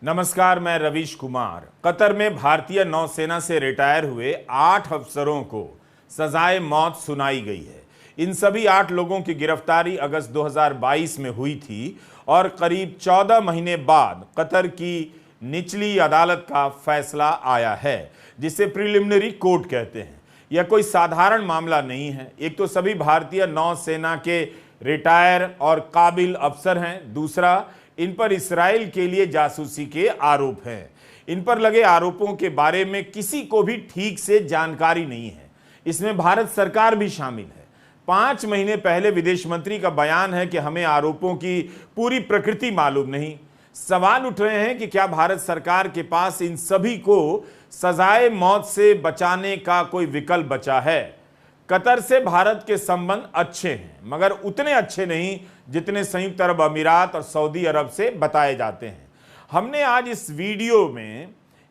नमस्कार, मैं रवीश कुमार। कतर में भारतीय नौसेना से रिटायर हुए 8 अफसरों को सजाए मौत सुनाई गई है। इन सभी 8 लोगों की गिरफ्तारी अगस्त 2022 में हुई थी और करीब 14 महीने बाद कतर की निचली अदालत का फैसला आया है, जिसे प्रिलिमिनरी कोर्ट कहते हैं। यह कोई साधारण मामला नहीं है। एक तो सभी भारतीय नौसेना के रिटायर और काबिल अफसर हैं, दूसरा इन पर इस्राएल के लिए जासूसी के आरोप हैं। इन पर लगे आरोपों के बारे में किसी को भी ठीक से जानकारी नहीं है। इसमें भारत सरकार भी शामिल है। 5 महीने पहले विदेश मंत्री का बयान है कि हमें आरोपों की पूरी प्रकृति मालूम नहीं। सवाल उठ रहे हैं कि क्या भारत सरकार के पास इन सभी को सजाए मौत से बचाने का कोई विकल्प बचा है। कतर से भारत के संबंध अच्छे हैं, मगर उतने अच्छे नहीं जितने संयुक्त अरब अमीरात और सऊदी अरब से बताए जाते हैं। हमने आज इस वीडियो में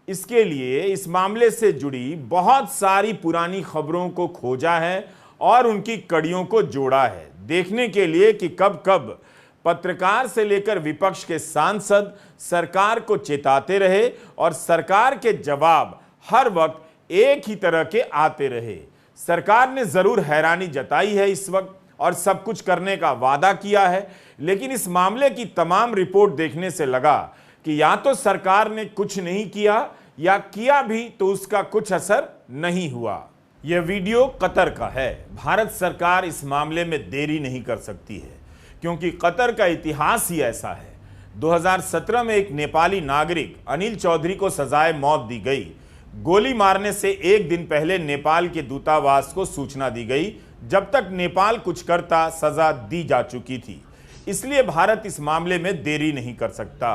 इसके लिए इस मामले से जुड़ी बहुत सारी पुरानी खबरों को खोजा है और उनकी कड़ियों को जोड़ा है, देखने के लिए कि कब कब पत्रकार से लेकर विपक्ष के सांसद सरकार को चेताते रहे और सरकार के जवाब हर वक्त एक ही तरह के आते रहे। सरकार ने जरूर हैरानी जताई है इस वक्त और सब कुछ करने का वादा किया है, लेकिन इस मामले की तमाम रिपोर्ट देखने से लगा कि या तो सरकार ने कुछ नहीं किया या किया भी तो उसका कुछ असर नहीं हुआ। यह वीडियो कतर का है। भारत सरकार इस मामले में देरी नहीं कर सकती है, क्योंकि कतर का इतिहास ही ऐसा है। 2017 में एक नेपाली नागरिक अनिल चौधरी को सजाए मौत दी गई। गोली मारने से एक दिन पहले नेपाल के दूतावास को सूचना दी गई। जब तक नेपाल कुछ करता, सजा दी जा चुकी थी। इसलिए भारत इस मामले में देरी नहीं कर सकता।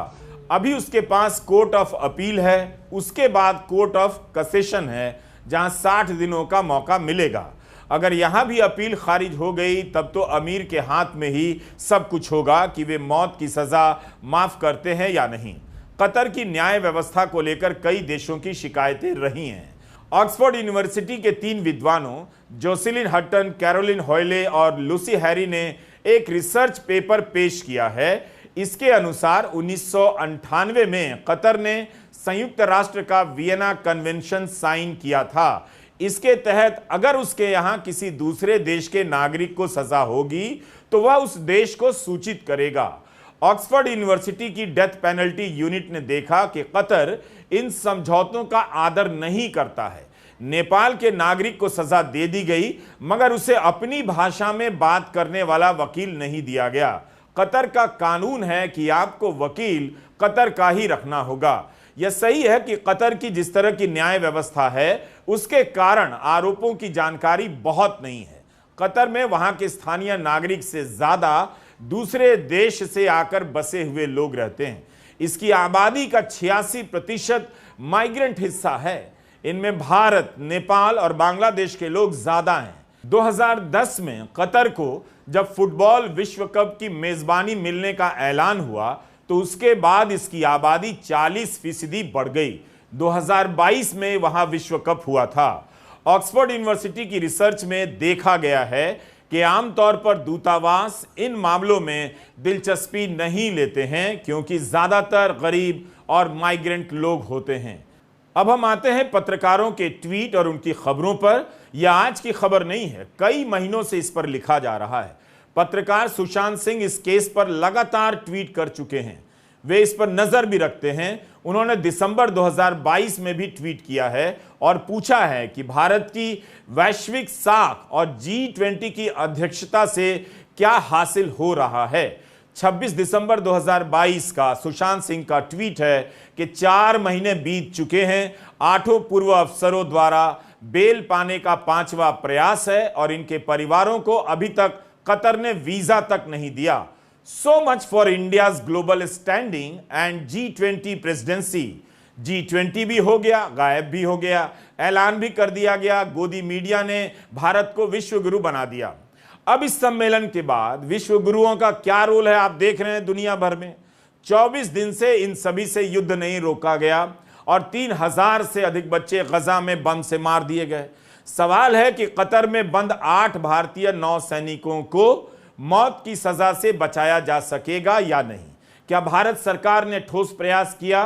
अभी उसके पास कोर्ट ऑफ अपील है, उसके बाद कोर्ट ऑफ कैसेशन है, जहां 60 दिनों का मौका मिलेगा। अगर यहां भी अपील खारिज हो गई तब तो अमीर के हाथ में ही सब कुछ होगा कि वे मौत की सजा माफ करते हैं या नहीं। कतर की न्याय व्यवस्था को लेकर कई देशों की शिकायतें रही हैं। ऑक्सफोर्ड यूनिवर्सिटी के 3 विद्वानों जोसेलिन हटन, कैरोलिन हॉयले और लूसी हैरी ने एक रिसर्च पेपर पेश किया है। इसके अनुसार 1998 में कतर ने संयुक्त राष्ट्र का वियना कन्वेंशन साइन किया था। इसके तहत अगर उसके यहां किसी दूसरे देश के नागरिक को सजा होगी तो वह उस देश को सूचित करेगा। ऑक्सफोर्ड यूनिवर्सिटी की डेथ पेनल्टी यूनिट ने देखा कि कतर इन समझौतों का आदर नहीं करता है। नेपाल के नागरिक को सजा दे दी गई, मगर उसे अपनी भाषा में बात करने वाला वकील नहीं दिया गया। कतर का कानून है कि आपको वकील कतर का ही रखना होगा। यह सही है कि कतर की जिस तरह की न्याय व्यवस्था है, उसके कारण आरोपों की जानकारी बहुत नहीं है। कतर में वहां के स्थानीय नागरिक से ज्यादा दूसरे देश से आकर बसे हुए लोग रहते हैं। इसकी आबादी का 86% माइग्रेंट हिस्सा है। इनमें भारत, नेपाल और बांग्लादेश के लोग ज्यादा हैं। 2010 में कतर को जब फुटबॉल विश्व कप की मेजबानी मिलने का ऐलान हुआ तो उसके बाद इसकी आबादी 40% बढ़ गई। 2022 में वहां विश्व कप हुआ था। ऑक्सफोर्ड यूनिवर्सिटी की रिसर्च में देखा गया है कि आमतौर पर दूतावास इन मामलों में दिलचस्पी नहीं लेते हैं, क्योंकि ज्यादातर गरीब और माइग्रेंट लोग होते हैं। अब हम आते हैं पत्रकारों के ट्वीट और उनकी खबरों पर। यह आज की खबर नहीं है, कई महीनों से इस पर लिखा जा रहा है। पत्रकार सुशांत सिंह इस केस पर लगातार ट्वीट कर चुके हैं। वे इस पर नजर भी रखते हैं। उन्होंने दिसंबर 2022 में भी ट्वीट किया है और पूछा है कि भारत की वैश्विक साख और G20 की अध्यक्षता से क्या हासिल हो रहा है। 26 दिसंबर 2022 का सुशांत सिंह का ट्वीट है कि 4 महीने बीत चुके हैं। 8 पूर्व अफसरों द्वारा बेल पाने का 5वां प्रयास है और इनके परिवारों को अभी तक कतर ने वीजा तक नहीं दिया। So much for India's global standing and G20 presidency. G20 भी हो गया, गायब भी हो गया, ऐलान भी कर दिया गया। गोदी मीडिया ने भारत को विश्व गुरु बना दिया। अब इस सम्मेलन के बाद विश्व गुरुओं का क्या रोल है आप देख रहे हैं दुनिया भर में। 24 दिन से इन सभी से युद्ध नहीं रोका गया और 3000 से अधिक बच्चे गजा में बम से मार दिए गए। सवाल है कि कतर में बंद 8 भारतीय नौसैनिकों को मौत की सजा से बचाया जा सकेगा या नहीं। क्या भारत सरकार ने ठोस प्रयास किया?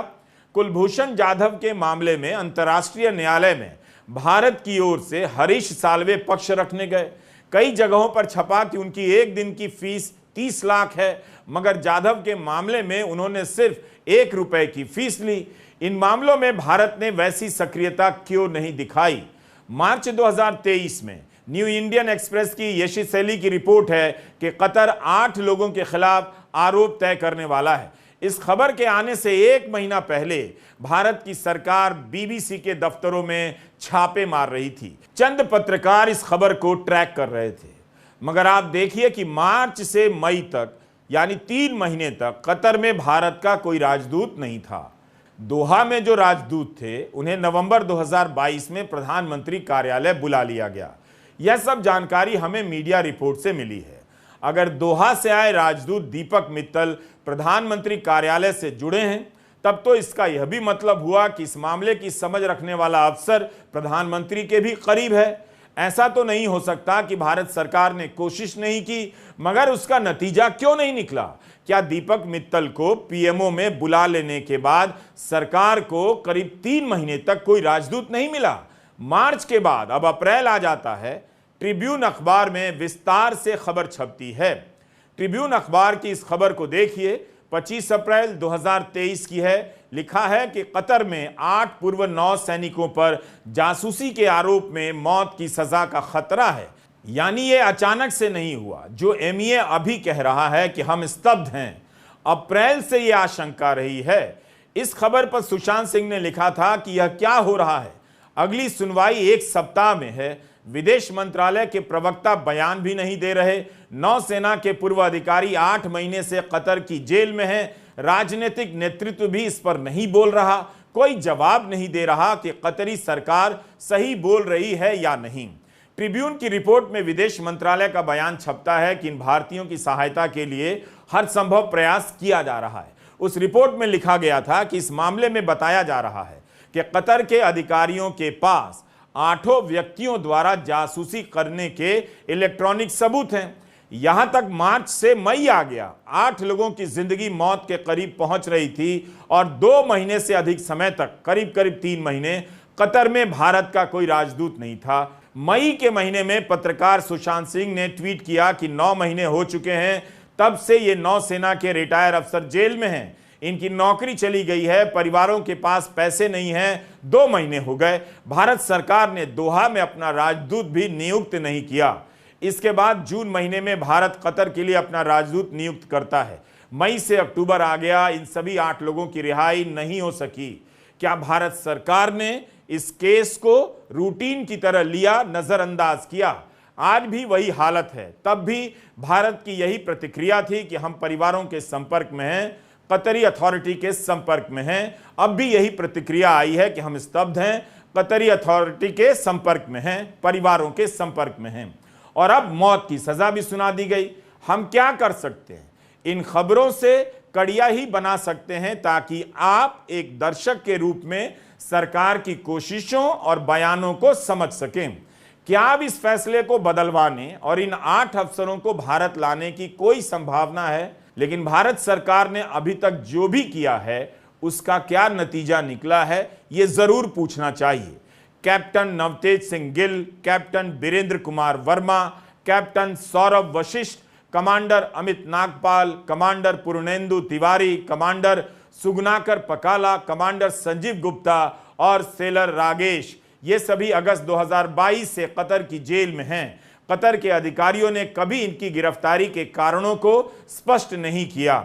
कुलभूषण जाधव के मामले में अंतर्राष्ट्रीय न्यायालय में भारत की ओर से हरीश साल्वे पक्ष रखने गए। कई जगहों पर छपा कि उनकी एक दिन की फीस 30 लाख है, मगर जाधव के मामले में उन्होंने सिर्फ 1 रुपए की फीस ली। इन मामलों में भारत ने वैसी सक्रियता क्यों नहीं दिखाई? मार्च 2023 में न्यू इंडियन एक्सप्रेस की यशी सैली की रिपोर्ट है कि कतर 8 लोगों के खिलाफ आरोप तय करने वाला है। इस खबर के आने से 1 महीना पहले भारत की सरकार बीबीसी के दफ्तरों में छापे मार रही थी। चंद पत्रकार इस खबर को ट्रैक कर रहे थे, मगर आप देखिए कि मार्च से मई तक यानी 3 महीने तक कतर में भारत का कोई राजदूत नहीं था। दोहा में जो राजदूत थे उन्हें नवंबर 2022 में प्रधानमंत्री कार्यालय बुला लिया गया। यह सब जानकारी हमें मीडिया रिपोर्ट से मिली है। अगर दोहा से आए राजदूत दीपक मित्तल प्रधानमंत्री कार्यालय से जुड़े हैं, तब तो इसका यह भी मतलब हुआ कि इस मामले की समझ रखने वाला अफसर प्रधानमंत्री के भी करीब है। ऐसा तो नहीं हो सकता कि भारत सरकार ने कोशिश नहीं की मगर उसका नतीजा क्यों नहीं निकला? क्या दीपक मित्तल को पीएमओ में बुला लेने के बाद सरकार को करीब 3 महीने तक कोई राजदूत नहीं मिला? मार्च के बाद अब अप्रैल आ जाता है। ट्रिब्यून अखबार में विस्तार से खबर छपती है। ट्रिब्यून अखबार की इस खबर को देखिए, 25 अप्रैल 2023 की है। लिखा है कि कतर में 8 पूर्व नौ सैनिकों पर जासूसी के आरोप में मौत की सजा का खतरा है। यानी ये अचानक से नहीं हुआ। जो एमईए अभी कह रहा है कि हम स्तब्ध हैं, अप्रैल से ये आशंका रही है। इस खबर पर सुशांत सिंह ने लिखा था कि यह क्या हो रहा है, अगली सुनवाई 1 सप्ताह में है। विदेश मंत्रालय के प्रवक्ता बयान भी नहीं दे रहे। नौसेना के पूर्व अधिकारी 8 महीने से कतर की जेल में हैं। राजनीतिक नेतृत्व भी इस पर नहीं बोल रहा। कोई जवाब नहीं दे रहा कि कतरी सरकार सही बोल रही है या नहीं। ट्रिब्यून की रिपोर्ट में विदेश मंत्रालय का बयान छपता है कि इन भारतीयों की सहायता के लिए हर संभव प्रयास किया जा रहा है। उस रिपोर्ट में लिखा गया था कि इस मामले में बताया जा रहा है कि कतर के अधिकारियों के पास 8 व्यक्तियों द्वारा जासूसी करने के इलेक्ट्रॉनिक सबूत हैं। यहां तक मार्च से मई आ गया, 8 लोगों की जिंदगी मौत के करीब पहुंच रही थी और 2 महीने से अधिक समय तक, करीब 3 महीने, कतर में भारत का कोई राजदूत नहीं था। मई के महीने में पत्रकार सुशांत सिंह ने ट्वीट किया कि 9 महीने हो चुके हैं तब से ये नौसेना के रिटायर अफसर जेल में हैं। इनकी नौकरी चली गई है, परिवारों के पास पैसे नहीं हैं। 2 महीने हो गए, भारत सरकार ने दोहा में अपना राजदूत भी नियुक्त नहीं किया। इसके बाद जून महीने में भारत कतर के लिए अपना राजदूत नियुक्त करता है। मई से अक्टूबर आ गया, इन सभी 8 लोगों की रिहाई नहीं हो सकी। क्या भारत सरकार ने इस केस को रूटीन की तरह लिया, नजरअंदाज किया? आज भी वही हालत है। तब भी भारत की यही प्रतिक्रिया थी कि हम परिवारों के संपर्क में हैं, कतरी अथॉरिटी के संपर्क में हैं। अब भी यही प्रतिक्रिया आई है कि हम स्तब्ध हैं, कतरी अथॉरिटी के संपर्क में हैं, परिवारों के संपर्क में हैं। और अब मौत की सजा भी सुना दी गई। हम क्या कर सकते हैं? इन खबरों से कड़िया ही बना सकते हैं ताकि आप एक दर्शक के रूप में सरकार की कोशिशों और बयानों को समझ सकें। क्या अब इस फैसले को बदलवाने और इन 8 अफसरों को भारत लाने की कोई संभावना है? लेकिन भारत सरकार ने अभी तक जो भी किया है उसका क्या नतीजा निकला है, यह जरूर पूछना चाहिए। Captain Navtej Singh Gill, captain Birendra Kumar Verma, captain Saurabh Vashisht, commander Amit Nagpal, commander Purnendu Tiwari, commander Suganakar Pakala, commander Sanjeev Gupta और सेलर रागेश, ये सभी अगस्त 2022 से कतर की जेल में हैं। कतर के अधिकारियों ने कभी इनकी गिरफ्तारी के कारणों को स्पष्ट नहीं किया।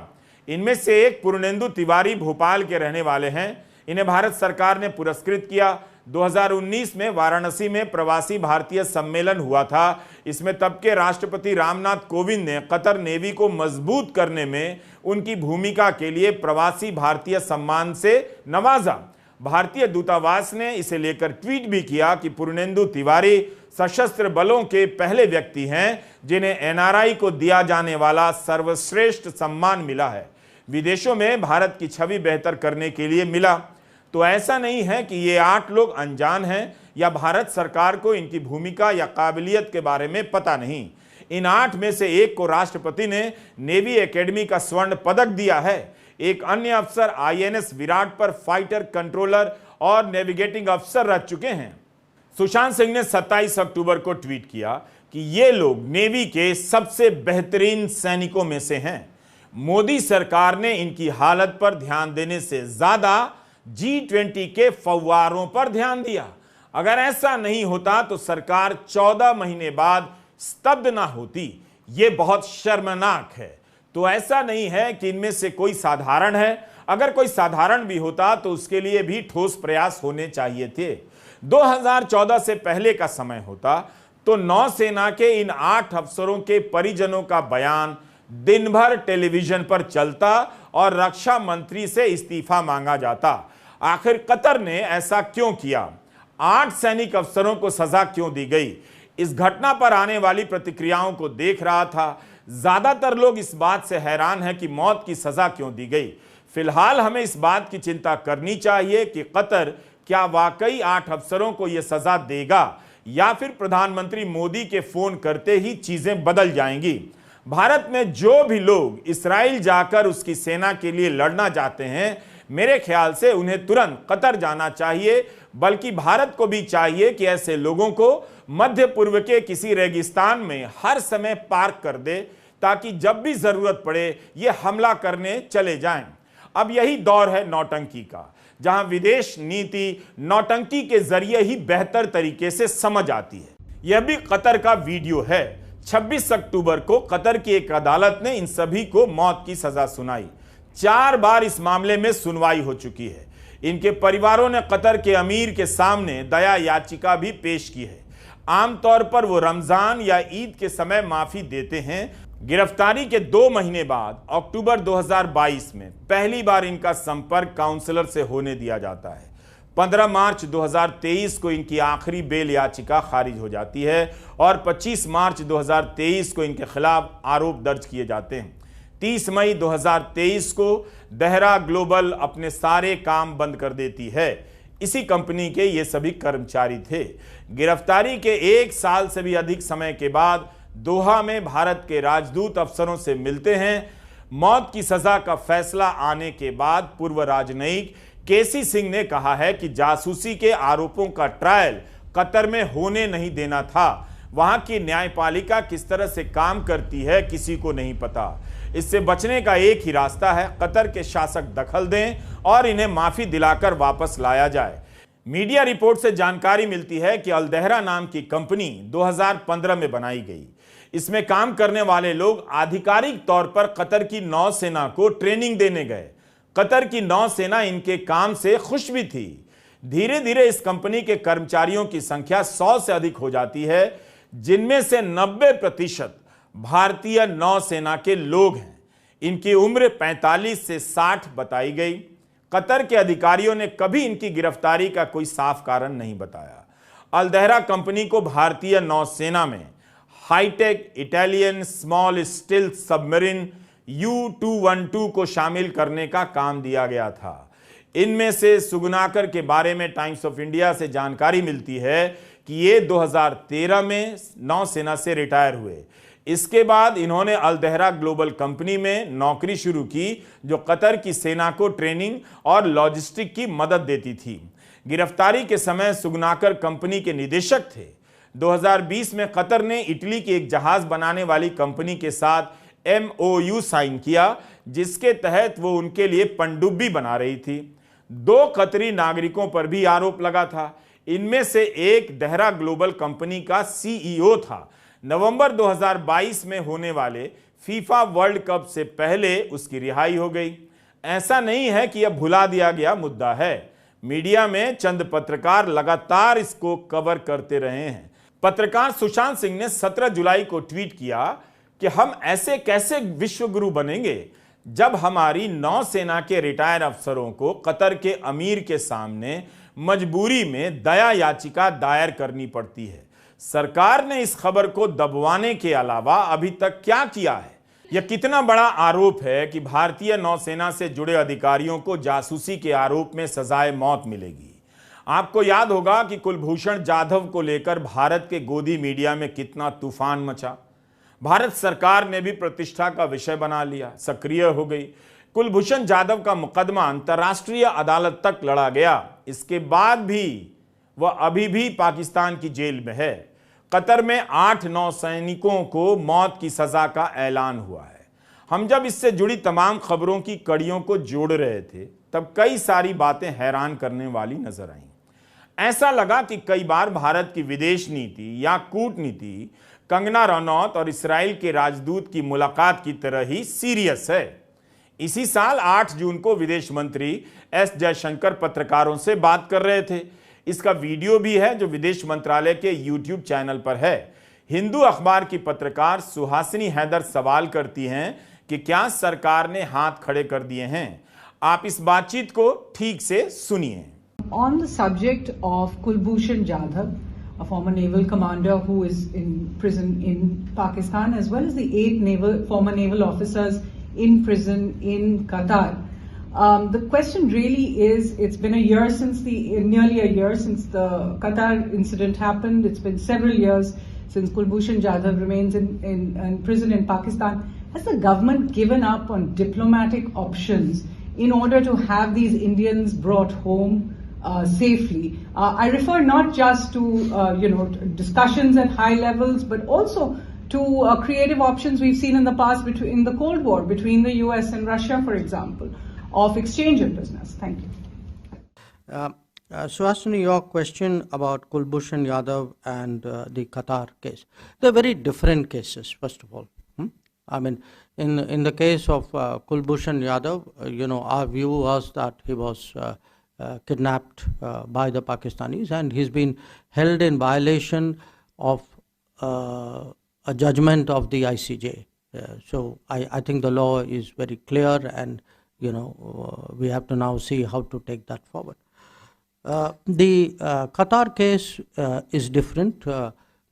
इनमें से एक पूर्णेंदु तिवारी भोपाल के रहने वाले हैं। इन्हें भारत सरकार ने पुरस्कृत किया। 2019 में वाराणसी में प्रवासी भारतीय सम्मेलन हुआ था। इसमें तब के राष्ट्रपति रामनाथ कोविंद ने कतर नेवी को मजबूत करने में उनकी भूमिका के लिए प्रवासी भारतीय सम्मान से नवाजा। भारतीय दूतावास ने इसे लेकर ट्वीट भी किया कि पूर्णेंदु तिवारी सशस्त्र बलों के पहले व्यक्ति हैं जिन्हें एनआरआई को दिया जाने वाला सर्वश्रेष्ठ सम्मान मिला है। विदेशों में भारत की छवि बेहतर करने के लिए मिला। तो ऐसा नहीं है कि ये 8 लोग अनजान हैं या भारत सरकार को इनकी भूमिका या काबिलियत के बारे में पता नहीं। इन 8 में से एक को राष्ट्रपति ने नेवी एकेडमी का स्वर्ण पदक दिया है। एक अन्य अफसर आईएनएस विराट पर फाइटर कंट्रोलर और नेविगेटिंग अफसर रह चुके हैं। सुशांत सिंह ने 27 अक्टूबर को ट्वीट किया कि ये लोग नेवी के सबसे बेहतरीन सैनिकों में से हैं। मोदी सरकार ने इनकी हालत पर ध्यान देने से ज्यादा G20 के फव्वारों पर ध्यान दिया। अगर ऐसा नहीं होता तो सरकार 14 महीने बाद स्तब्ध ना होती। ये बहुत शर्मनाक है। तो ऐसा नहीं है कि इनमें से कोई साधारण है। अगर कोई साधारण भी होता तो उसके लिए भी ठोस प्रयास होने चाहिए थे। 2014 से पहले का समय होता तो नौसेना के इन 8 अफसरों के परिजनों का बयान दिन भर टेलीविजन पर चलता और रक्षा मंत्री से इस्तीफा मांगा जाता। आखिर कतर ने ऐसा क्यों किया? 8 सैनिक अफसरों को सजा क्यों दी गई? इस घटना पर आने वाली प्रतिक्रियाओं को देख रहा था। ज्यादातर लोग इस बात से हैरान हैं कि मौत की सजा क्यों दी गई। फिलहाल हमें इस बात की चिंता करनी चाहिए कि कतर क्या वाकई 8 अफसरों को यह सजा देगा या फिर प्रधानमंत्री मोदी के फोन करते ही चीजें बदल जाएंगी। भारत में जो भी लोग इस्राइल जाकर उसकी सेना के लिए लड़ना चाहते हैं, मेरे ख्याल से उन्हें तुरंत कतर जाना चाहिए। बल्कि भारत को भी चाहिए कि ऐसे लोगों को मध्य पूर्व के किसी रेगिस्तान में हर समय पार्क कर दे, ताकि जब भी जरूरत पड़े ये हमला करने चले जाएं। अब यही दौर है नौटंकी का, जहां विदेश नीति नौटंकी के जरिए ही बेहतर तरीके से समझ आती है। यह भी कतर का वीडियो है। 26 अक्टूबर को कतर की एक अदालत ने इन सभी को मौत की सजा सुनाई। 4 बार इस मामले में सुनवाई हो चुकी है। इनके परिवारों ने कतर के अमीर के सामने दया याचिका भी पेश की है। आमतौर पर वो रमजान या ईद के समय माफी देते हैं। गिरफ्तारी के 2 महीने बाद अक्टूबर 2022 में पहली बार इनका संपर्क काउंसलर से होने दिया जाता है। 15 मार्च 2023 को इनकी आखिरी बेल याचिका खारिज हो जाती है और 25 मार्च 2023 को इनके खिलाफ आरोप दर्ज किए जाते हैं। 30 मई 2023 को देहरा ग्लोबल अपने सारे काम बंद कर देती है। इसी कंपनी के ये सभी कर्मचारी थे। गिरफ्तारी के 1 साल से भी अधिक समय के बाद दोहा में भारत के राजदूत अफसरों से मिलते हैं। मौत की सजा का फैसला आने के बाद पूर्व राजनयिक केसी सिंह ने कहा है कि जासूसी के आरोपों का ट्रायल कतर में होने नहीं देना था। वहां की न्यायपालिका किस तरह से काम करती है किसी को नहीं पता। इससे बचने का एक ही रास्ता है, कतर के शासक दखल दें और इन्हें माफी दिलाकर वापस लाया जाए। मीडिया रिपोर्ट से जानकारी मिलती है कि अल्देहरा नाम की कंपनी 2015 में बनाई गई। इसमें काम करने वाले लोग आधिकारिक तौर पर कतर की नौसेना को ट्रेनिंग देने गए। कतर की नौसेना इनके काम से खुश भी थी। धीरे धीरे इस कंपनी के कर्मचारियों की संख्या 100 से अधिक हो जाती है, जिनमें से 90% भारतीय नौसेना के लोग हैं। इनकी उम्र 45 से 60 बताई गई। कतर के अधिकारियों ने कभी इनकी गिरफ्तारी का कोई साफ कारण नहीं बताया। अल्देहरा कंपनी को भारतीय नौसेना में high tech Italian small stealth submarine U-212 को शामिल करने का काम दिया गया था। इनमें से सुगनाकर के बारे में टाइम्स ऑफ इंडिया से जानकारी मिलती है कि ये 2013 में नौसेना से रिटायर हुए। इसके बाद इन्होंने अल्देहरा ग्लोबल कंपनी में नौकरी शुरू की, जो कतर की सेना को ट्रेनिंग और लॉजिस्टिक की मदद देती थी। गिरफ्तारी के समय सुगनाकर कंपनी के निदेशक थे। 2020 में कतर ने इटली की एक जहाज बनाने वाली कंपनी के साथ MOU साइन किया, जिसके तहत वो उनके लिए पनडुब्बी बना रही थी। 2 कतरी नागरिकों पर भी आरोप लगा था। इनमें से एक देहरा ग्लोबल कंपनी का CEO था। नवंबर 2022 में होने वाले फीफा वर्ल्ड कप से पहले उसकी रिहाई हो गई। ऐसा नहीं है कि यह भुला दिया गया मुद्दा है। मीडिया में चंद पत्रकार लगातार इसको कवर करते रहे हैं। पत्रकार सुशांत सिंह ने 17 जुलाई को ट्वीट किया कि हम ऐसे कैसे विश्वगुरु बनेंगे जब हमारी नौसेना के रिटायर अफसरों को कतर के अमीर के सामने मजबूरी में दया याचिका दायर करनी पड़ती है। सरकार ने इस खबर को दबवाने के अलावा अभी तक क्या किया है? यह कितना बड़ा आरोप है कि भारतीय नौसेना से जुड़े अधिकारियों को जासूसी के आरोप में सजाए मौत मिलेगी। आपको याद होगा कि कुलभूषण जाधव को लेकर भारत के गोदी मीडिया में कितना तूफान मचा। भारत सरकार ने भी प्रतिष्ठा का विषय बना लिया, सक्रिय हो गई। कुलभूषण जाधव का मुकदमा अंतर्राष्ट्रीय अदालत तक लड़ा गया। इसके बाद भी वह अभी भी पाकिस्तान की जेल में है। कतर में 8 नौसैनिकों को मौत की सजा का ऐलान हुआ है। हम जब इससे जुड़ी तमाम खबरों की कड़ियों को जोड़ रहे थे तब कई सारी बातें हैरान करने वाली नजर आईं। ऐसा लगा कि कई बार भारत की विदेश नीति या कूटनीति कंगना रनौत और इस्राएल के राजदूत की मुलाकात की तरह ही सीरियस है। इसी साल 8 जून को विदेश मंत्री एस जयशंकर पत्रकारों से बात कर रहे थे। इसका वीडियो भी है जो विदेश मंत्रालय के यूट्यूब चैनल पर है। हिंदू अखबार की पत्रकार सुहासिनी हैदर सवाल करती हैं कि क्या सरकार ने हाथ खड़े कर दिए हैं। आप इस बातचीत को ठीक से सुनिए। On the subject of Kulbhushan Jadhav, a former naval commander who is in prison in Pakistan, as well as the 8 former naval officers in prison in Qatar. The question really is, it's been nearly a year since the Qatar incident happened. It's been several years since Kulbhushan Jadhav remains in prison in Pakistan. Has the government given up on diplomatic options in order to have these Indians brought home safely? I refer not just to discussions at high levels, but also to creative options we've seen in the past in the Cold War between the US and Russia, for example, of exchange of business. Thank you. Suhasini, your question about Kulbhushan Jadhav and the Qatar case, they're very different cases, first of all. I mean, in the case of Kulbhushan Jadhav, our view was that he was kidnapped by the Pakistanis, and he's been held in violation of a judgment of the ICJ. So I think the law is very clear, and we have to now see how to take that forward. The Qatar case is different.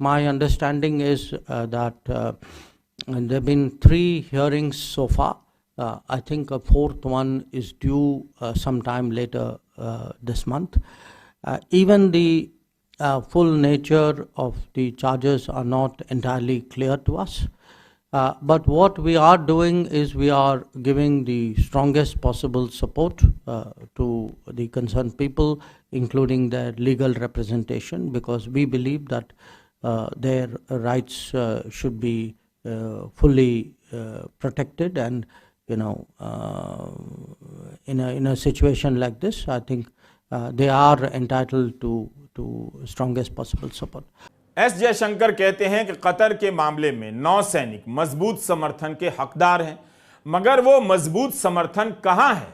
My understanding is that there have been 3 hearings so far. I think a 4th one is due sometime later this month. Even the full nature of the charges are not entirely clear to us. But what we are doing is we are giving the strongest possible support to the concerned people, including their legal representation, because we believe that their rights should be fully protected. And in a situation like this, I think they are entitled to strongest possible support. S Jaishankar कहते हैं कि Qatar के मामले में नौसैनिक मजबूत समर्थन के हकदार हैं, मगर वो मजबूत समर्थन कहां है?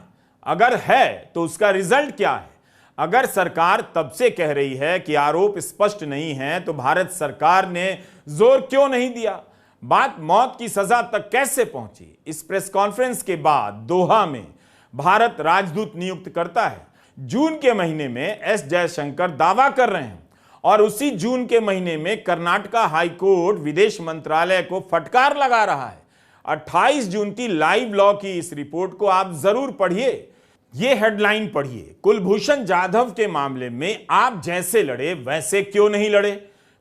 अगर है तो उसका रिजल्ट क्या है? अगर सरकार तब से कह रही है कि आरोप स्पष्ट नहीं है, तो भारत सरकार ने जोर क्यों नहीं दिया? बात मौत की सजा तक कैसे पहुंची? इस प्रेस कॉन्फ्रेंस के बाद दोहा में भारत राजदूत नियुक्त करता है। जून के महीने में एस जयशंकर दावा कर रहे हैं, और उसी जून के महीने में कर्नाटका हाई कोर्ट विदेश मंत्रालय को फटकार लगा रहा है। 28 जून की लाइव लॉ की इस रिपोर्ट को आप जरूर पढ़िए। यह हेडलाइन पढ़िए, कुलभूषण जाधव के मामले में आप जैसे लड़े वैसे क्यों नहीं लड़े?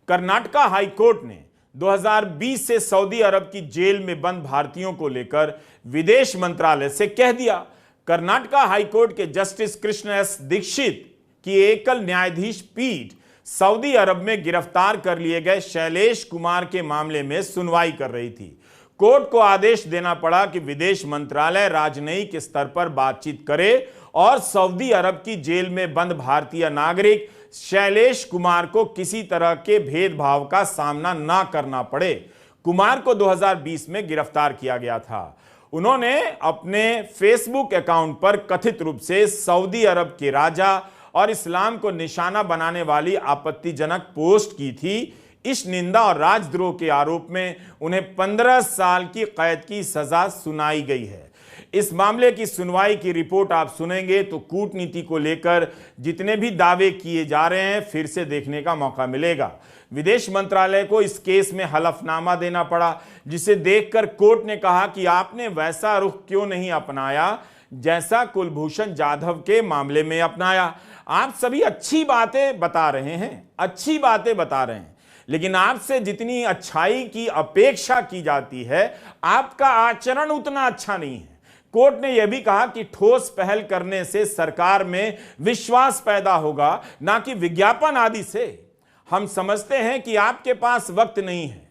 कर्नाटका हाई कोर्ट ने 2020 से सऊदी अरब की जेल में बंद भारतीयों को लेकर विदेश मंत्रालय से कह दिया। कर्नाटका हाई कोर्ट के जस्टिस कृष्ण एस दीक्षित की एकल न्यायाधीश पीठ सऊदी अरब में गिरफ्तार कर लिए गए शैलेश कुमार के मामले में सुनवाई कर रही थी। कोर्ट को आदेश देना पड़ा कि विदेश मंत्रालय राजनयिक स्तर पर बातचीत करे और सऊदी अरब की जेल में बंद भारतीय नागरिक शैलेश कुमार को किसी तरह के भेदभाव का सामना ना करना पड़े। कुमार को 2020 में गिरफ्तार किया गया था। उन्होंने अपने फेसबुक अकाउंट पर कथित रूप से सऊदी अरब के राजा और इस्लाम को निशाना बनाने वाली आपत्तिजनक पोस्ट की थी। इस निंदा और राजद्रोह के आरोप में उन्हें 15 साल की कैद की सजा सुनाई गई है। इस मामले की सुनवाई की रिपोर्ट आप सुनेंगे तो कूटनीति को लेकर जितने भी दावे किए जा रहे हैं फिर से देखने का मौका मिलेगा। विदेश मंत्रालय को इस केस में हलफनामा देना पड़ा, जिसे देखकर कोर्ट ने कहा कि आपने वैसा रुख क्यों नहीं अपनाया जैसा कुलभूषण जाधव के मामले में अपनाया। आप सभी अच्छी बातें बता रहे हैं, लेकिन आपसे जितनी अच्छाई की अपेक्षा की जाती है, आपका आचरण उतना अच्छा नहीं है। कोर्ट ने यह भी कहा कि ठोस पहल करने से सरकार में विश्वास पैदा होगा, ना कि विज्ञापन आदि से। हम समझते हैं कि आपके पास वक्त नहीं है।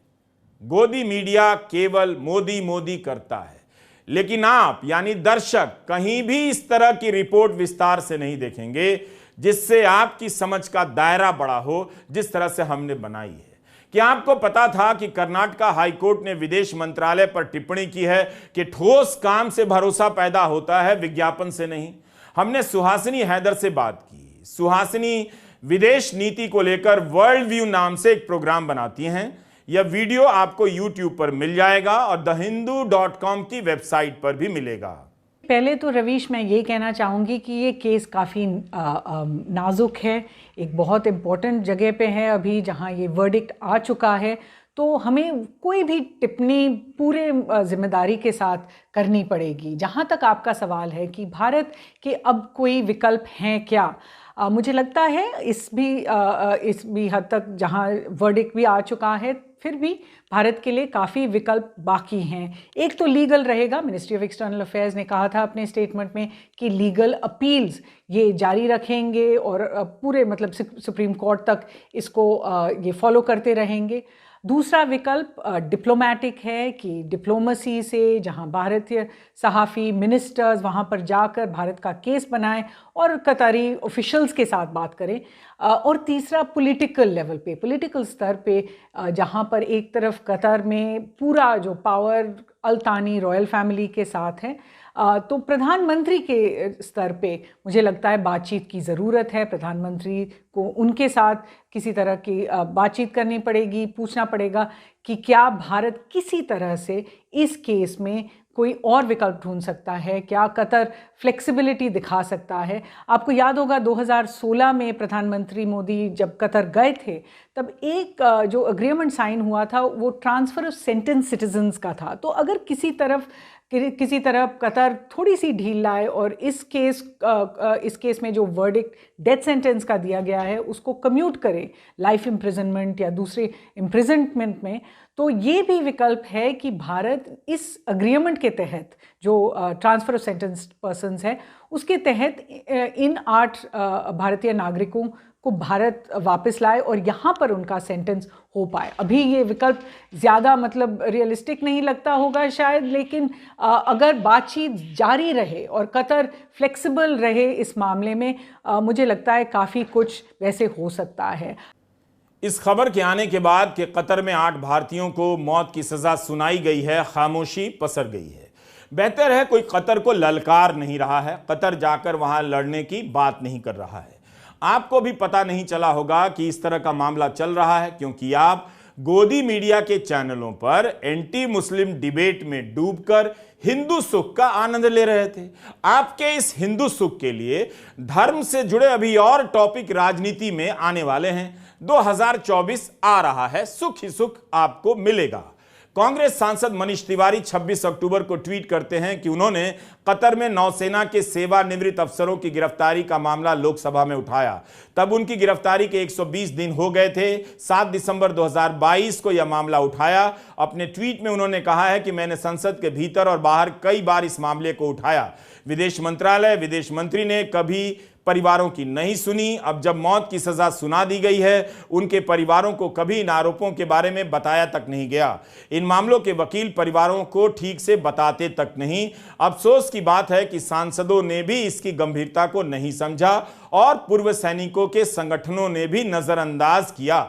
गोदी मीडिया केवल मोदी मोदी करता है, लेकिन आप यानी दर्शक कहीं भी इस तरह की रिपोर्ट विस्तार से नहीं देखेंगे जिससे आपकी समझ का दायरा बड़ा हो, जिस तरह से हमने बनाई है। क्या आपको पता था कि कर्नाटका हाईकोर्ट ने विदेश मंत्रालय पर टिप्पणी की है कि ठोस काम से भरोसा पैदा होता है, विज्ञापन से नहीं। हमने सुहासिनी हैदर से बात की। सुहासिनी विदेश नीति को लेकर वर्ल्ड व्यू नाम से एक प्रोग्राम बनाती हैं। यह वीडियो आपको YouTube पर मिल जाएगा और thehindu.com की वेबसाइट पर भी मिलेगा। पहले तो रवीश, मैं ये कहना चाहूँगी कि ये केस काफ़ी नाजुक है, एक बहुत इम्पोर्टेंट जगह पे है अभी, जहाँ ये वर्डिक्ट आ चुका है। तो हमें कोई भी टिप्पणी पूरे जिम्मेदारी के साथ करनी पड़ेगी। जहाँ तक आपका सवाल है कि भारत के अब कोई विकल्प हैं क्या, मुझे लगता है इस भी हद तक जहाँ वर्डिक्ट भी आ चुका है, फिर भी भारत के लिए काफ़ी विकल्प बाकी हैं। एक तो लीगल रहेगा। मिनिस्ट्री ऑफ एक्सटर्नल अफेयर्स ने कहा था अपने स्टेटमेंट में कि लीगल अपील्स ये जारी रखेंगे और पूरे मतलब सुप्रीम कोर्ट तक इसको ये फॉलो करते रहेंगे। दूसरा विकल्प डिप्लोमेटिक है कि डिप्लोमेसी से जहां भारतीय सहाफ़ी मिनिस्टर्स वहां पर जाकर भारत का केस बनाएं और कतारी ऑफिशियल्स के साथ बात करें। और तीसरा पॉलिटिकल लेवल पे, पॉलिटिकल स्तर पे, जहां पर एक तरफ कतर में पूरा जो पावर अल्तानी रॉयल फैमिली के साथ है, तो प्रधानमंत्री के स्तर पे मुझे लगता है बातचीत की ज़रूरत है। प्रधानमंत्री को उनके साथ किसी तरह की बातचीत करनी पड़ेगी, पूछना पड़ेगा कि क्या भारत किसी तरह से इस केस में कोई और विकल्प ढूंढ सकता है, क्या कतर फ्लेक्सिबिलिटी दिखा सकता है। आपको याद होगा 2016 में प्रधानमंत्री मोदी जब कतर गए थे, तब एक जो एग्रीमेंट साइन हुआ था वो ट्रांसफ़र ऑफ सेंटेंस सिटीजन्स का था। तो अगर किसी तरफ कतर थोड़ी सी ढील लाए और इस केस में जो वर्डिक्ट डेथ सेंटेंस का दिया गया है उसको कम्यूट करे लाइफ इम्प्रिजनमेंट या दूसरे इम्प्रिजनमेंट में, तो ये भी विकल्प है कि भारत इस अग्रीमेंट के तहत जो ट्रांसफ़र ऑफ सेंटेंस पर्सन्स है उसके तहत इन 8 भारतीय नागरिकों को भारत वापस लाए और यहाँ पर उनका सेंटेंस हो पाए। अभी ये विकल्प ज़्यादा मतलब रियलिस्टिक नहीं लगता होगा शायद, लेकिन अगर बातचीत जारी रहे और कतर फ्लेक्सिबल रहे इस मामले में, मुझे लगता है काफ़ी कुछ वैसे हो सकता है। इस खबर के आने के बाद कि कतर में 8 भारतीयों को मौत की सजा सुनाई गई है, खामोशी पसर गई है। बेहतर है कोई कतर को ललकार नहीं रहा है, कतर जाकर वहां लड़ने की बात नहीं कर रहा है। आपको भी पता नहीं चला होगा कि इस तरह का मामला चल रहा है, क्योंकि आप गोदी मीडिया के चैनलों पर एंटी मुस्लिम डिबेट में डूबकर हिंदू सुख का आनंद ले रहे थे। आपके इस हिंदू सुख के लिए धर्म से जुड़े अभी और टॉपिक राजनीति में आने वाले हैं। 2024 आ रहा है, सुख ही सुख आपको मिलेगा। कांग्रेस सांसद मनीष तिवारी 26 अक्टूबर को ट्वीट करते हैं कि उन्होंने कतर में नौसेना के सेवानिवृत्त अफसरों की गिरफ्तारी का मामला लोकसभा में उठाया। तब उनकी गिरफ्तारी के 120 दिन हो गए थे। 7 दिसंबर 2022 को यह मामला उठाया। अपने ट्वीट में उन्होंने कहा है कि मैंने संसद के भीतर और बाहर कई बार इस मामले को उठाया। विदेश मंत्रालय, विदेश मंत्री ने कभी परिवारों की नहीं सुनी। अब जब मौत की सजा सुना दी गई है, उनके परिवारों को कभी इन आरोपों के बारे में बताया तक नहीं गया। इन मामलों के वकील परिवारों को ठीक से बताते तक नहीं। अफसोस की बात है कि सांसदों ने भी इसकी गंभीरता को नहीं समझा और पूर्व सैनिकों के संगठनों ने भी नजरअंदाज किया।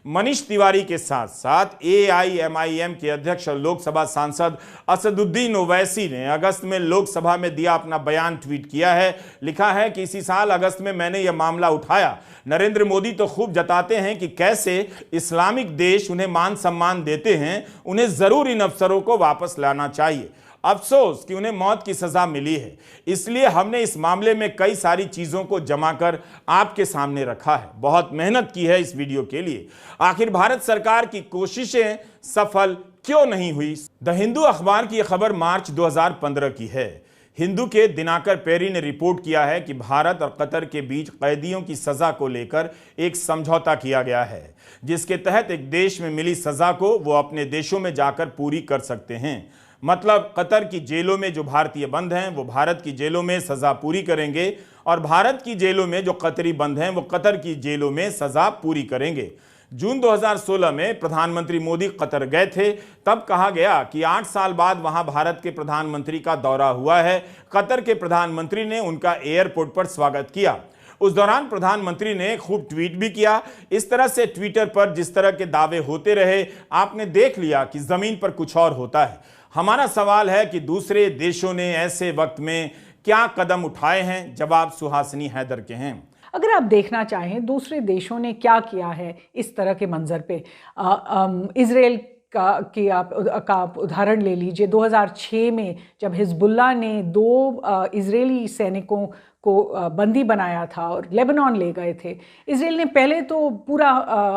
मनीष तिवारी के साथ साथ AIMIM के अध्यक्ष और लोकसभा सांसद असदुद्दीन ओवैसी ने अगस्त में लोकसभा में दिया अपना बयान ट्वीट किया है। लिखा है कि इसी साल अगस्त में मैंने यह मामला उठाया। नरेंद्र मोदी तो खूब जताते हैं कि कैसे इस्लामिक देश उन्हें मान सम्मान देते हैं, उन्हें जरूर इन अफसरों को वापस लाना चाहिए। अफसोस कि उन्हें मौत की सजा मिली है। इसलिए हमने इस मामले में कई सारी चीजों को जमा कर आपके सामने रखा है। बहुत मेहनत की है इस वीडियो के लिए। आखिर भारत सरकार की कोशिशें सफल क्यों नहीं हुई? द हिंदू अखबार की यह खबर मार्च 2015 की है। हिंदू के दिनाकर पेरी ने रिपोर्ट किया है कि भारत और कतर के बीच कैदियों की सजा को लेकर एक समझौता किया गया है, जिसके तहत एक देश में मिली सजा को वो अपने देशों में जाकर पूरी कर सकते हैं। मतलब कतर की जेलों में जो भारतीय बंद हैं वो भारत की जेलों में सजा पूरी करेंगे और भारत की जेलों में जो कतरी बंद हैं वो कतर की जेलों में सजा पूरी करेंगे। जून 2016 में प्रधानमंत्री मोदी कतर गए थे, तब कहा गया कि 8 साल बाद वहां भारत के प्रधानमंत्री का दौरा हुआ है। कतर के प्रधानमंत्री ने उनका एयरपोर्ट पर स्वागत किया। उस दौरान प्रधानमंत्री ने खूब ट्वीट भी किया। इस तरह से ट्विटर पर जिस तरह के दावे होते रहे, आपने देख लिया कि जमीन पर कुछ और होता है। हमारा सवाल है कि दूसरे देशों ने ऐसे वक्त में क्या कदम उठाए हैं? जवाब सुहासिनी हैदर के हैं। अगर आप देखना चाहें दूसरे देशों ने क्या किया है इस तरह के मंजर पे, इजराइल का आप उदाहरण ले लीजिए। 2006 में जब हिजबुल्लाह ने 2 इजरायली सैनिकों को बंदी बनाया था और लेबनान ले गए थे, इजराइल ने पहले तो पूरा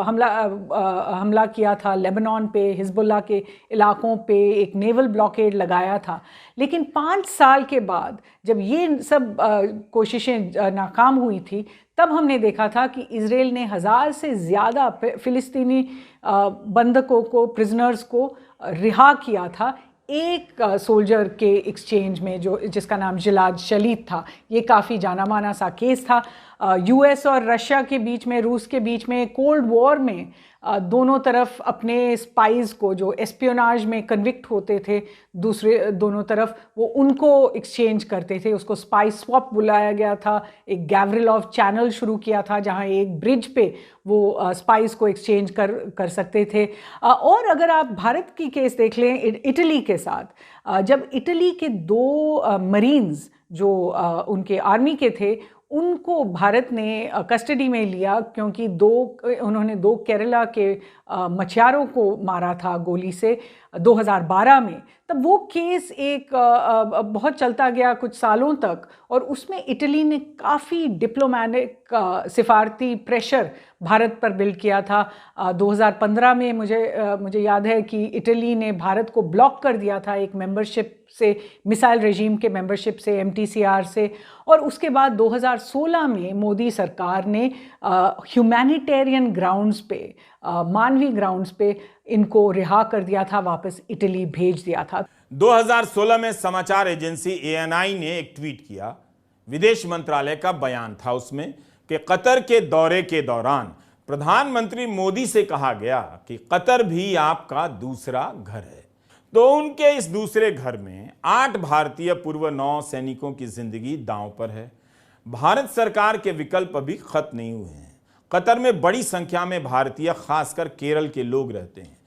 हमला किया था लेबनान पे, हिजबुल्लाह के इलाकों पे एक नेवल ब्लॉकेड लगाया था। लेकिन 5 साल के बाद जब ये सब कोशिशें नाकाम हुई थी, तब हमने देखा था कि इजराइल ने 1000 से ज़्यादा फिलिस्तीनी बंधकों को, प्रिजनर्स को रिहा किया था एक सोल्जर के एक्सचेंज में, जो जिसका नाम जिलाद शलीद था। ये काफ़ी जाना माना सा केस था। यूएस और रशिया के बीच में, रूस के बीच में कोल्ड वॉर में दोनों तरफ अपने स्पाइज को, जो एस्पियोनाज में कन्विक्ट होते थे दूसरे दोनों तरफ, वो उनको एक्सचेंज करते थे। उसको स्पाई स्वैप बुलाया गया था। एक गैवरिलॉव चैनल शुरू किया था जहाँ एक ब्रिज पे वो स्पाइस को एक्सचेंज कर सकते थे। और अगर आप भारत की केस देख लें इटली के साथ, जब इटली के 2 मरीन्स जो उनके आर्मी के थे, उनको भारत ने कस्टडी में लिया क्योंकि उन्होंने 2 केरला के मछुआरों को मारा था गोली से 2012 में। तब वो केस एक बहुत चलता गया कुछ सालों तक, और उसमें इटली ने काफ़ी डिप्लोमेटिक सिफारती प्रेशर भारत पर बिल्ड किया था। 2015 में मुझे याद है कि इटली ने भारत को ब्लॉक कर दिया था एक मेंबरशिप से, मिसाइल रेजीम के मेंबरशिप से, MTCR से। और उसके बाद 2016 में मोदी सरकार ने ह्यूमैनिटेरियन ग्राउंड्स पे, मानवीय ग्राउंड्स पे इनको रिहा कर दिया था, वापस इटली भेज दिया था। 2016 में समाचार एजेंसी ANI ने एक ट्वीट किया। विदेश मंत्रालय का बयान था उसमें कि कतर के दौरे के दौरान प्रधानमंत्री मोदी से कहा गया कि कतर भी आपका दूसरा घर है। तो उनके इस दूसरे घर में 8 भारतीय पूर्व नौ सैनिकों की जिंदगी दांव पर है। भारत सरकार के विकल्प अभी खत्म नहीं हुए हैं। कतर में बड़ी संख्या में भारतीय, खासकर केरल के लोग रहते हैं।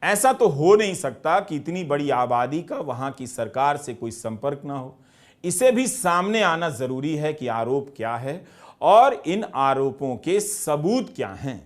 ऐसा तो हो नहीं सकता कि इतनी बड़ी आबादी का वहां की सरकार से कोई संपर्क ना हो। इसे भी सामने आना जरूरी है कि आरोप क्या है और इन आरोपों के सबूत क्या हैं।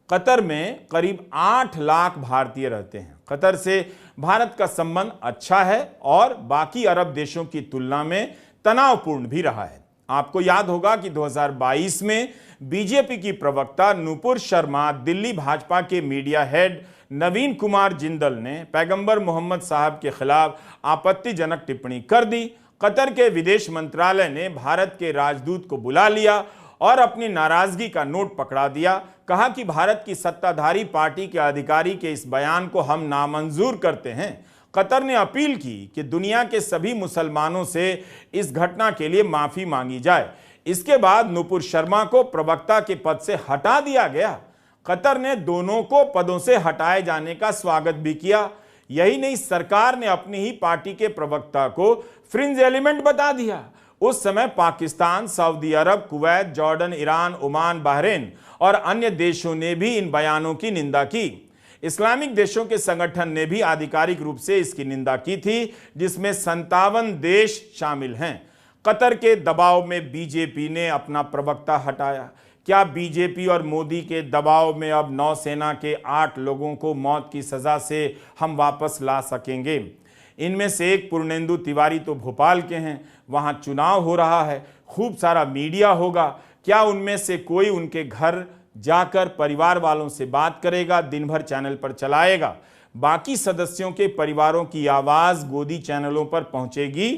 कतर में करीब 8 लाख भारतीय रहते हैं। कतर से भारत का संबंध अच्छा है और बाकी अरब देशों की तुलना में तनावपूर्ण भी रहा है। आपको याद होगा कि 2022 में बीजेपी की प्रवक्ता नुपुर शर्मा, दिल्ली भाजपा के मीडिया हेड नवीन कुमार जिंदल ने पैगंबर मोहम्मद साहब के खिलाफ आपत्तिजनक टिप्पणी कर दी। कतर के विदेश मंत्रालय ने भारत के राजदूत को बुला लिया और अपनी नाराजगी का नोट पकड़ा दिया। कहा कि भारत की सत्ताधारी पार्टी के अधिकारी के इस बयान को हम नामंजूर करते हैं। कतर ने अपील की कि दुनिया के सभी मुसलमानों से इस घटना के लिए माफी मांगी जाए। इसके बाद नुपुर शर्मा को प्रवक्ता के पद से हटा दिया गया। कतर ने दोनों को पदों से हटाए जाने का स्वागत भी किया। यही नहीं, सरकार ने अपनी ही पार्टी के प्रवक्ता को फ्रिंज एलिमेंट बता दिया। उस समय Pakistan, Saudi Arab, Kuwait, Jordan, Iran, Oman, Bahrain और अन्य देशों ने भी इन बयानों की निंदा की। इस्लामिक देशों के संगठन ने भी आधिकारिक रूप से इसकी निंदा की थी, जिसमें 57 देश शामिल हैं। कतर के दबाव में बीजेपी ने अपना प्रवक्ता हटाया। क्या बीजेपी और मोदी के दबाव में अब नौसेना के 8 लोगों को मौत की सजा से हम वापस ला सकेंगे? इनमें से एक पूर्णेंदु तिवारी तो भोपाल के हैं, वहां चुनाव हो रहा है, खूब सारा मीडिया होगा। क्या उनमें से कोई उनके घर जाकर परिवार वालों से बात करेगा, दिन भर चैनल पर चलाएगा? बाकी सदस्यों के परिवारों की आवाज गोदी चैनलों पर पहुंचेगी?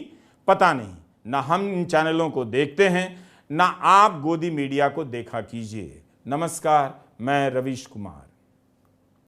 पता नहीं। ना हम इन चैनलों को देखते हैं, ना आप गोदी मीडिया को देखा कीजिए। नमस्कार, मैं रवीश कुमार।